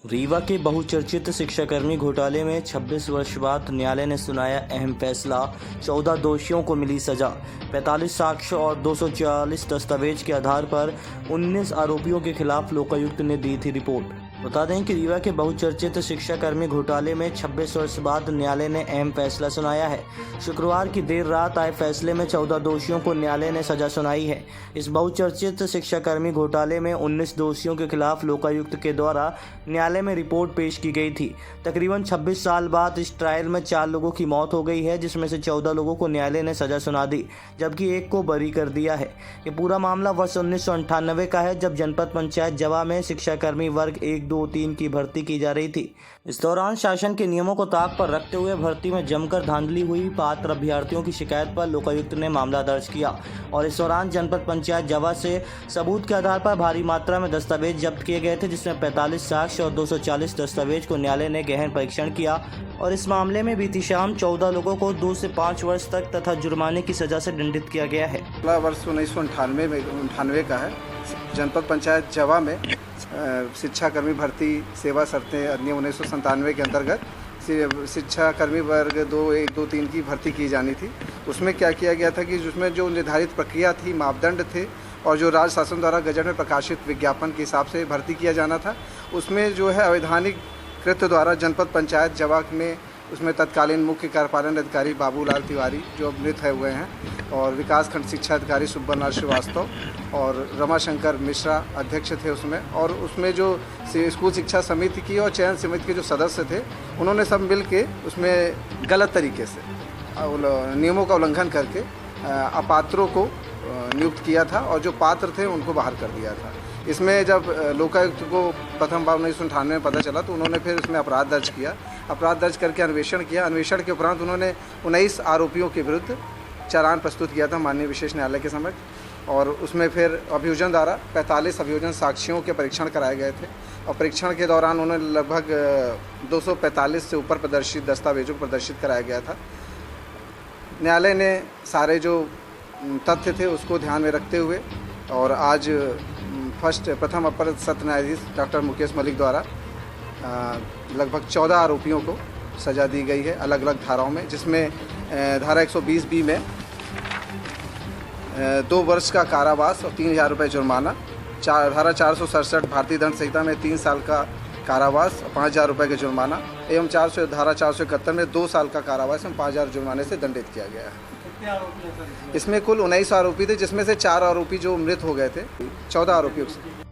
रीवा के बहुचर्चित शिक्षाकर्मी घोटाले में 26 वर्ष बाद न्यायालय ने सुनाया अहम फैसला। 14 दोषियों को मिली सजा। 45 साक्ष्य और 240 दस्तावेज के आधार पर 19 आरोपियों के खिलाफ लोकायुक्त ने दी थी रिपोर्ट। बता दें कि रीवा के बहुचर्चित शिक्षाकर्मी घोटाले में 26 वर्ष बाद न्यायालय ने अहम फैसला सुनाया है। शुक्रवार की देर रात आए फैसले में 14 दोषियों को न्यायालय ने सजा सुनाई है। इस बहुचर्चित शिक्षाकर्मी घोटाले में 19 दोषियों के खिलाफ लोकायुक्त के द्वारा न्यायालय में रिपोर्ट पेश की गई थी। तकरीबन 26 साल बाद इस ट्रायल में 4 लोगों की मौत हो गई है, जिसमें से 14 लोगों को न्यायालय ने सजा सुना दी, जबकि एक को बरी कर दिया है। ये पूरा मामला वर्ष 1998 का है, जब जनपद पंचायत जवा में शिक्षाकर्मी वर्ग 1, 2, 3 की भर्ती की जा रही थी। इस दौरान शासन के नियमों को ताक पर रखते हुए भर्ती में जमकर धांधली हुई। पात्र अभ्यर्थियों की शिकायत पर लोकायुक्त ने मामला दर्ज किया और इस दौरान जनपद पंचायत जवा से सबूत के आधार पर भारी मात्रा में दस्तावेज जब्त किए गए थे, जिसमें 45 साक्ष्य और 240 दस्तावेज को न्यायालय ने गहन परीक्षण किया और इस मामले में बीती शाम 14 लोगों को 2 से 5 वर्ष तक तथा जुर्माने की सजा से दंडित किया गया है। वर्ष 1998 का है। जनपद पंचायत जवा में शिक्षाकर्मी भर्ती सेवा शर्तें अधिनियम 1997 के अंतर्गत शिक्षाकर्मी वर्ग 2, 1, 2, 3 की भर्ती की जानी थी। उसमें क्या किया गया था कि उसमें जो निर्धारित प्रक्रिया थी, मापदंड थे और जो राज्य शासन द्वारा गजट में प्रकाशित विज्ञापन के हिसाब से भर्ती किया जाना था, उसमें जो है अवैधानिक कृत्य द्वारा जनपद पंचायत जवा में उसमें तत्कालीन मुख्य कार्यपालन अधिकारी बाबूलाल तिवारी जो अब मृत हुए हैं और विकास खंड शिक्षा अधिकारी सुब्बरलाल श्रीवास्तव और रमाशंकर मिश्रा अध्यक्ष थे उसमें। और उसमें जो स्कूल शिक्षा समिति की और चयन समिति के जो सदस्य थे, उन्होंने सब मिल के उसमें गलत तरीके से नियमों का उल्लंघन करके अपात्रों को नियुक्त किया था और जो पात्र थे उनको बाहर कर दिया था। इसमें जब लोकायुक्त को प्रथम बार 1998 में पता चला तो उन्होंने फिर इसमें अपराध दर्ज किया। अपराध दर्ज करके अन्वेषण किया। अन्वेषण के उपरांत उन्होंने 19 आरोपियों के विरुद्ध चालान प्रस्तुत किया था माननीय विशेष न्यायालय के समक्ष और उसमें फिर अभियोजन द्वारा 45 अभियोजन साक्ष्यों के परीक्षण कराए गए थे और परीक्षण के दौरान उन्हें लगभग 245 से ऊपर प्रदर्शित दस्तावेजों को प्रदर्शित कराया गया था। न्यायालय ने सारे जो तथ्य थे उसको ध्यान में रखते हुए और आज प्रथम अपर सत्र न्यायाधीश डॉक्टर मुकेश मलिक द्वारा लगभग 14 आरोपियों को सज़ा दी गई है अलग अलग धाराओं में, जिसमें धारा 120B में 2 वर्ष का कारावास और 3,000 रुपये जुर्माना, धारा 467 भारतीय दंड संहिता में 3 साल का कारावास और 5,000 रुपये का जुर्माना एवं धारा 471 में 2 साल का कारावास एवं 5,000 जुर्माने से दंडित किया गया है। इसमें कुल 19 आरोपी थे, जिसमें से 4 आरोपी जो मृत हो गए थे। 14 आरोपियों से